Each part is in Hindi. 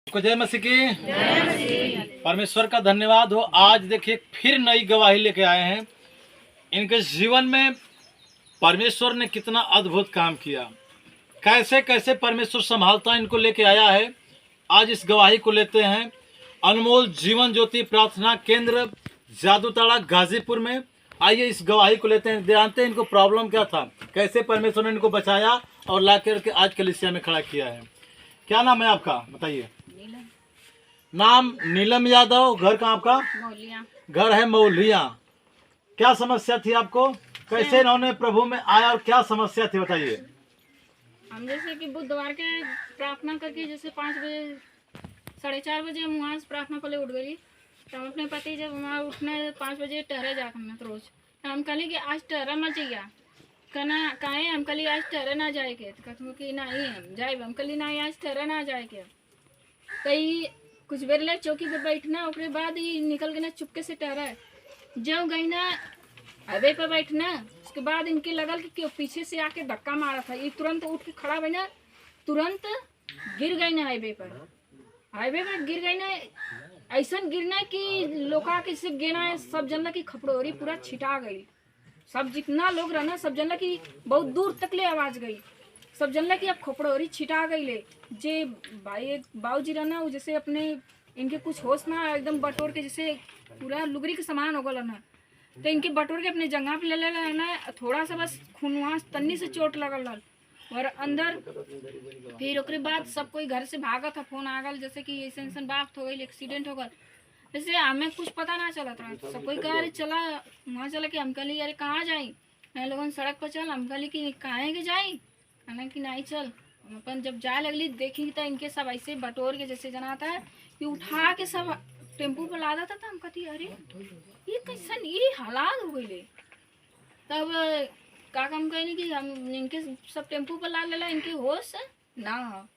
को जय मसीह की। परमेश्वर का धन्यवाद हो। आज देखिए फिर नई गवाही लेके आए हैं। इनके जीवन में परमेश्वर ने कितना अद्भुत काम किया, कैसे कैसे परमेश्वर संभालता इनको लेके आया है। आज इस गवाही को लेते हैं अनमोल जीवन ज्योति प्रार्थना केंद्र जादूताड़ा गाजीपुर में। आइए इस गवाही को लेते हैं, जानते हैं इनको प्रॉब्लम क्या था, कैसे परमेश्वर ने इनको बचाया और ला करके आज कलीसिया में खड़ा किया है। क्या नाम है आपका, बताइए। नाम नीलम यादव। घर कहाँ आपका? मौलिया। घर है मौलिया। क्या समस्या थी आपको, कैसे इन्होंने प्रभु में आया और क्या समस्या थी बताइए। हम जैसे कि बुधवार के प्रार्थना करके जैसे 5 बजे 4:30 बजे हम वहाँ से प्रार्थना को ले उठ गई। तो हम अपने पति जब वहाँ उठने 5 बजे टहरे जा करना तो रोज तो हम कहली कि आज टहरा मत जाइए। कहना काहे? हम कहली आज टहरे ना जाए के। तो कहते कि नहीं हम जाए। हम कहली नहीं आज टहरे ना जाए के। कई कुछ बेर ले चौकी पे बैठना, उसके बाद ही निकल के ना चुपके से टहरा जब गई ना हाईवे पे बैठना। उसके बाद इनके लगल कि पीछे से आके धक्का मारा था। ये तुरंत उठ के खड़ा बना, तुरंत गिर गई ना हाईवे पर गिर गई ना। ऐसा गिरना कि लोका किसी गिरा, सब जनला की खपड़ोरी पूरा छिटा गई। सब जितना लोग रहना सब जनला की बहुत दूर तक ले आवाज गई। सब जनला की अब खपड़ोरी छिटा गई ले। जे भाई बाबूजी रहना वो जैसे अपने इनके कुछ होश ना एकदम बटोर के जैसे पूरा लुगरी के समान हो गल ना। तो इनके बटोर के अपने जगह पे ले लेना, थोड़ा सा बस खूनवा तन्नी से चोट लगल और अंदर। फिर उसके बाद सब कोई घर से भागा था, फोन आ गल जैसे कि ऐसे ऐसा बात हो गई, एक्सीडेंट हो गल। जैसे हमें कुछ पता ना चला था। सब कोई कहा अरे चला वहाँ चला कि हम कहली अरे कहाँ जाई, मैं लोगों सड़क पर चल। हम कहली कि कहाँ के जाई, कहना कि नहीं चल। हम अपन जब जाए लगली देखी तो इनके सब ऐसे बटोर के जैसे जनाता है कि उठा के सब टेम्पू पर लादा था। हम कहती अरे ये कैसन ये हालात हो गई। तब का काम कहनी कि हम इनके सब टेम्पू पर ला लेला, इनके होश ना हो।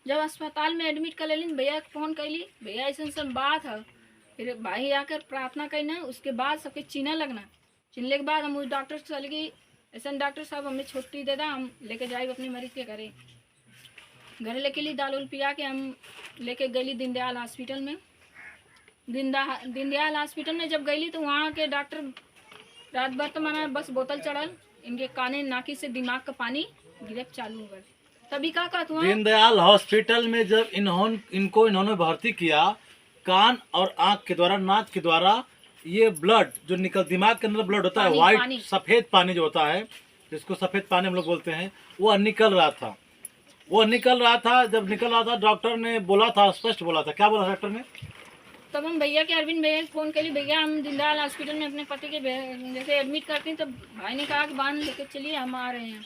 जब अस्पताल में एडमिट कर लेलिन भैया फ़ोन कैली, भैया ऐसा सब बात है। फिर भाई आकर प्रार्थना करना, उसके बाद सबके चीना लगना। चिनले के बाद हम उस डॉक्टर से चल गई, ऐसा डॉक्टर साहब हमें छुट्टी दे दा, हम लेके जाए अपने मरीज के घर लेके ली। दाल उल पिया के हम लेके गई दीनदयाल हॉस्पिटल में। दीनदयाल हॉस्पिटल में जब गई तो वहाँ के डॉक्टर रात भर तो माना बस बोतल चढ़ल, इनके काने नाकी से दिमाग का पानी गिरप चालू हो गया। तभी का कहता दीनदयाल हॉस्पिटल में जब इन्होंने भर्ती किया, कान और आंख के द्वारा, नाक के द्वारा ये ब्लड जो निकल, दिमाग के अंदर ब्लड होता है व्हाइट सफेद पानी जो होता है, जिसको सफेद पानी हम लोग बोलते हैं, वो निकल रहा था। जब निकल रहा था डॉक्टर ने बोला था, स्पष्ट बोला था। क्या बोला डॉक्टर ने? तब हम भैया के अरविंद भैया फ़ोन करी, भैया हम दीनदयाल हॉस्पिटल में अपने पति के जैसे एडमिट करते हैं। तब भाई ने कहा कि बांध लेके चलिए हम आ रहे हैं।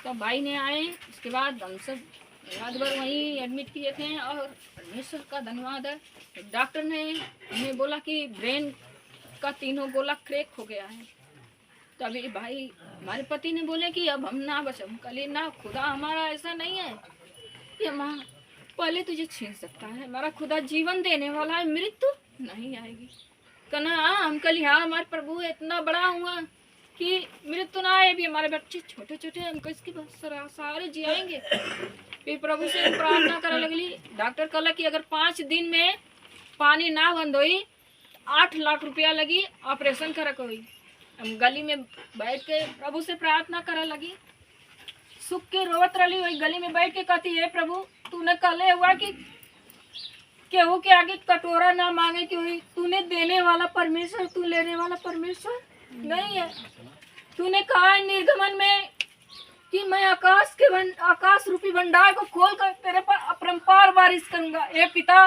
तो भाई ने आए, उसके बाद हम सब रात भर वहीं एडमिट किए थे। और परमेश्वर का धन्यवाद है, डॉक्टर ने हमें बोला कि ब्रेन का 3 गोला क्रैक हो गया है। तभी भाई हमारे पति ने बोले कि अब हम ना बचम। कल ना खुदा हमारा ऐसा नहीं है कि माँ पहले तुझे छीन सकता है, हमारा खुदा जीवन देने वाला है, मृत्यु नहीं आएगी। कहना हाँ, हम कल हाँ हमारे प्रभु इतना बड़ा हुआ कि मृत्यु ना आए। भी हमारे बच्चे छोटे छोटे, हमको इसके सारे जियाएंगे। फिर प्रभु से प्रार्थना करने लगली। डॉक्टर कहला कि अगर 5 दिन में पानी ना बंद हुई 8 लाख रुपया लगी, ऑपरेशन करे को हुई। हम गली में बैठ के प्रभु से प्रार्थना करे लगी, सुख के रोवत रही। वही गली में बैठ के कहती है प्रभु तूने कहले हुआ कि केहू के आगे कटोरा ना मांगे कि हुई। तूने देने वाला परमेश्वर, तू लेने वाला परमेश्वर नहीं है। तूने कहा है निर्गमन में कि मैं आकाश रूपी भंडार को खोल कर तेरे पर अपरंपार बारिश करूंगा। ए पिता,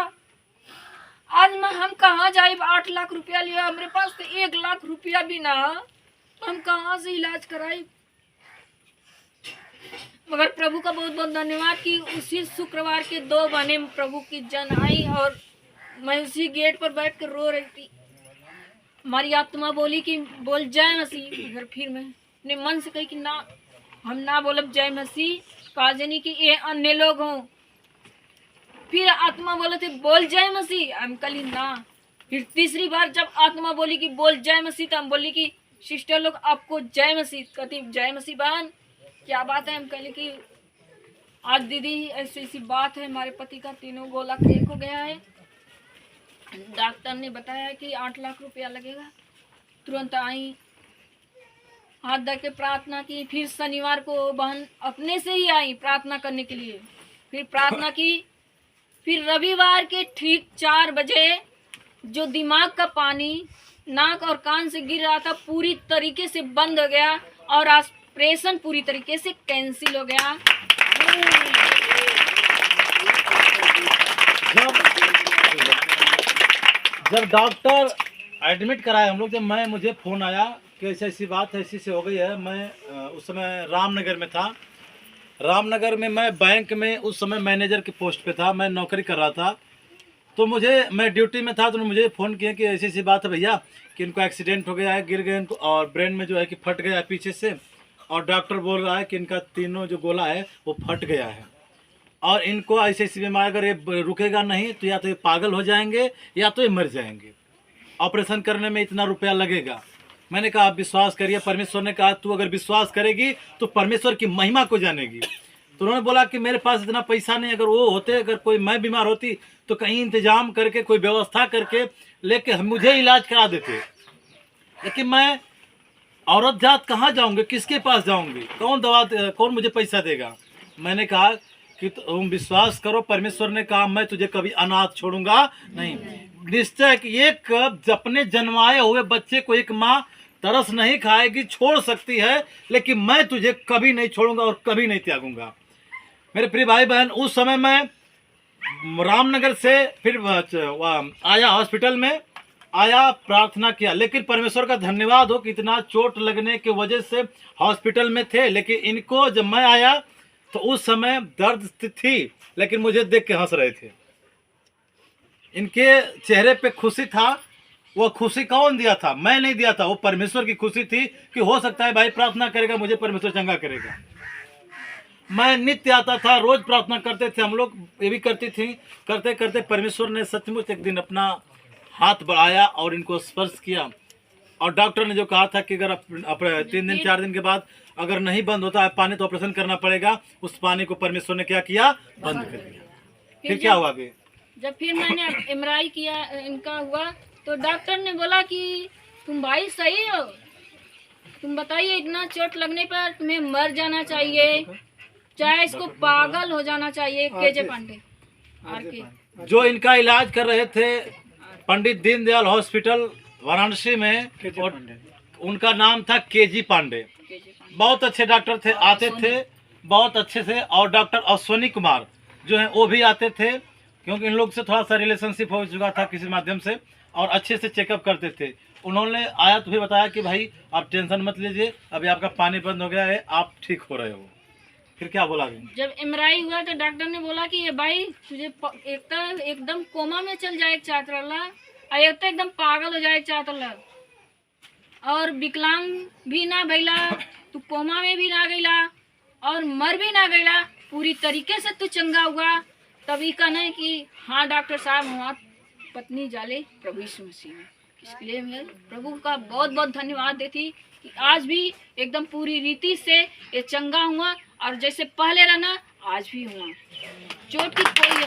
आज हम कहाँ जाए? 8 लाख रुपया लिया हमारे पास, तो 1 लाख रुपया भी ना, हम कहाँ से इलाज कराए? मगर प्रभु का बहुत बहुत धन्यवाद कि उसी शुक्रवार के 2 बहने प्रभु की जन आई और मैं उसी गेट पर बैठ कर रो रही थी। हमारी आत्मा बोली कि बोल जय मसीह। फिर मैं अपने मन से कही कि ना, हम ना बोलब जय मसीह, काजनी कि ये अन्य लोग हों। फिर आत्मा बोले थे बोल जय मसीह, हम कली ना। फिर तीसरी बार जब आत्मा बोली कि बोल जय मसीह, तो हम बोली कि सिस्टर लोग आपको जय मसीह। कहती जय मसीह बहन क्या बात है? हम कहली कि आज दीदी ऐसी ऐसी बात है, हमारे पति का तीनों गोला क्रैक हो गया है। डॉक्टर ने बताया कि 8 लाख रुपया लगेगा। तुरंत आई, हाथ धर के प्रार्थना की। फिर शनिवार को बहन अपने से ही आई प्रार्थना करने के लिए, फिर प्रार्थना की। फिर रविवार के ठीक 4 बजे जो दिमाग का पानी नाक और कान से गिर रहा था पूरी तरीके से बंद हो गया और ऑपरेशन पूरी तरीके से कैंसिल हो गया। जब डॉक्टर एडमिट कराए हम लोग, जब मुझे फ़ोन आया कि ऐसी ऐसी बात है, ऐसी से हो गई है। मैं उस समय रामनगर में था। रामनगर में मैं बैंक में उस समय मैनेजर की पोस्ट पे था, मैं नौकरी कर रहा था। तो मैं ड्यूटी में था, तो मुझे फ़ोन किया कि ऐसी ऐसी बात है भैया कि इनको एक्सीडेंट हो गया है, गिर गए इनको, और ब्रेन में जो है कि फट गया है पीछे से, और डॉक्टर बोल रहा है कि इनका तीनों जो गोला है वो फट गया है, और इनको ऐसी ऐसी बीमारी, अगर ये रुकेगा नहीं तो या तो ये पागल हो जाएंगे या तो ये मर जाएंगे। ऑपरेशन करने में इतना रुपया लगेगा। मैंने कहा आप विश्वास करिए। परमेश्वर ने कहा तू अगर विश्वास करेगी तो परमेश्वर की महिमा को जानेगी। तो उन्होंने बोला कि मेरे पास इतना पैसा नहीं, अगर वो होते, अगर कोई मैं बीमार होती तो कहीं इंतजाम करके कोई व्यवस्था करके लेके मुझे इलाज करा देते, लेकिन मैं औरत जात कहाँ जाऊँगी, किसके पास जाऊँगी, कौन मुझे पैसा देगा। मैंने कहा कि तुम विश्वास करो, परमेश्वर ने कहा मैं तुझे कभी अनाथ छोड़ूंगा नहीं। निश्चय कि एक अपने जन्माए हुए बच्चे को एक माँ तरस नहीं खाएगी, छोड़ सकती है, लेकिन मैं तुझे कभी नहीं छोड़ूंगा और कभी नहीं त्यागूंगा। मेरे प्रिय भाई बहन, उस समय मैं रामनगर से फिर आया, हॉस्पिटल में आया, प्रार्थना किया, लेकिन परमेश्वर का धन्यवाद हो कि इतना चोट लगने की वजह से हॉस्पिटल में थे। लेकिन इनको जब मैं आया तो उस समय दर्द थी, लेकिन मुझे देख के हंस रहे थे। इनके चेहरे पे खुशी था। वो खुशी कौन दिया था? मैं नहीं दिया था, वो परमेश्वर की खुशी थी कि हो सकता है भाई प्रार्थना करेगा, मुझे परमेश्वर चंगा करेगा। मैं नित्य आता था, रोज प्रार्थना करते थे हम लोग, ये भी करती थी। करते करते परमेश्वर ने सचमुच एक दिन अपना हाथ बढ़ाया और इनको स्पर्श किया। और डॉक्टर ने जो कहा था कि अगर 3 दिन 4 दिन के बाद अगर नहीं बंद होता है पानी तो ऑपरेशन करना पड़ेगा, उस पानी को परमेश्वर ने क्या किया? बंद कर दिया। फिर क्या हुआ आगे? जब फिर मैंने एमआरआई किया, इनका हुआ, तो डॉक्टर ने बोला कि तुम भाई सही हो, तुम बताइए इतना चोट लगने पर तुम्हें मर जाना चाहिए, चाहे इसको पागल हो जाना चाहिए। केजे पांडे आरके जो इनका इलाज कर रहे थे पंडित दीनदयाल हॉस्पिटल वाराणसी में, उनका नाम था केजी पांडे। बहुत अच्छे डॉक्टर थे, आते थे बहुत अच्छे से। और डॉक्टर अश्वनी कुमार जो हैं वो भी आते थे, क्योंकि इन लोग से थोड़ा सा रिलेशनशिप हो चुका था किसी माध्यम से, और अच्छे से चेकअप करते थे। उन्होंने आया तो भी बताया कि भाई आप टेंशन मत लीजिए, अभी आपका पानी बंद हो गया है, आप ठीक हो रहे हो। फिर क्या बोला? जब एमआरआई हुआ तो डॉक्टर ने बोला कि ये भाई तुझे एकदम कोमा में चल जाए चाहता, एक तो एकदम पागल हो जाए चाहता, और विकलांग भी ना भैला, तू कोमा में भी ना गईला और मर भी ना गईला, पूरी तरीके से तू चंगा हुआ। तभी कहना है कि हाँ डॉक्टर साहब, हमारी पत्नी जाले प्रभु यीशु मसीह में। इसके लिए मैं प्रभु का बहुत बहुत धन्यवाद देती कि आज भी एकदम पूरी रीति से ये चंगा हुआ, और जैसे पहले रहना आज भी हुआ, चोट की कोई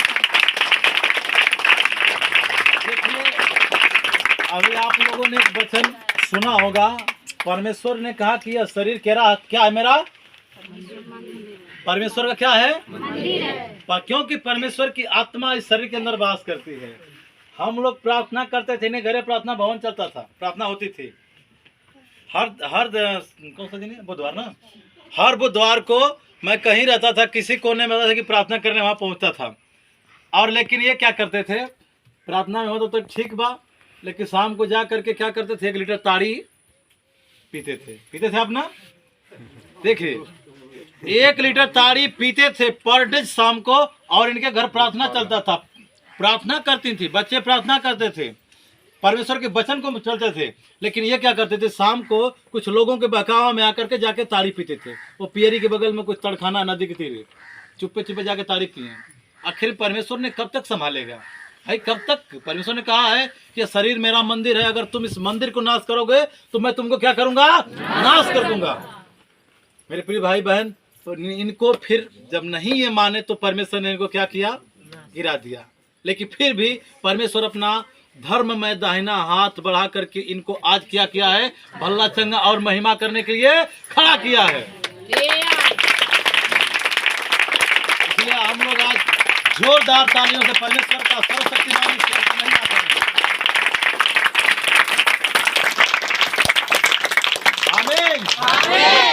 अभी आप लोगों ने एक वचन सुना होगा, परमेश्वर ने कहा कि यह शरीर क्या है मेरा? परमेश्वर का क्या है? मंदिर है। क्योंकि परमेश्वर की आत्मा इस शरीर के अंदर वास करती है। हम लोग प्रार्थना करते थे, घरे प्रार्थना भवन चलता था, प्रार्थना होती थी हर कौन सा दिन है? बुधवार ना। हर बुधवार को मैं कहीं रहता था, किसी कोने में रहता था कि प्रार्थना करने वहाँ पहुँचता था। और लेकिन ये क्या करते थे, प्रार्थना में होता तो ठीक बा, लेकिन शाम को जा करके क्या करते थे, 1 लीटर ताड़ी पीते थे आप ना। देखिए 1 लीटर ताड़ी पीते थे पर डे शाम को, और इनके घर प्रार्थना चलता था, प्रार्थना करती थी, बच्चे प्रार्थना करते थे, परमेश्वर के वचन को चलते थे। लेकिन ये क्या करते थे, शाम को कुछ लोगों के बहकावा में आकर के जाके ताड़ी पीते थे। वो पियरी के बगल में कुछ तड़खाना नदी के तीरे चुप्पे चुप्पे जाके ताड़ी पिए। आखिर परमेश्वर ने कब तक संभालेगा भाई, कब तक? परमेश्वर ने कहा है कि शरीर मेरा मंदिर है, अगर तुम इस मंदिर को नाश करोगे तो मैं तुमको क्या करूंगा? नाश कर दूंगा। मेरे प्रिय भाई बहन, तो इनको फिर जब नहीं ये माने तो परमेश्वर ने इनको क्या किया, गिरा दिया। लेकिन फिर भी परमेश्वर अपना धर्म में दाहिना हाथ बढ़ा करके इनको आज क्या किया है, भला चंगा और महिमा करने के लिए खड़ा किया है। इसलिए हम लोग आज जोरदार तालियों से परमेश्वर का सर्वशक्तिमान ईश्वर की महिमा करेंगे। आमीन।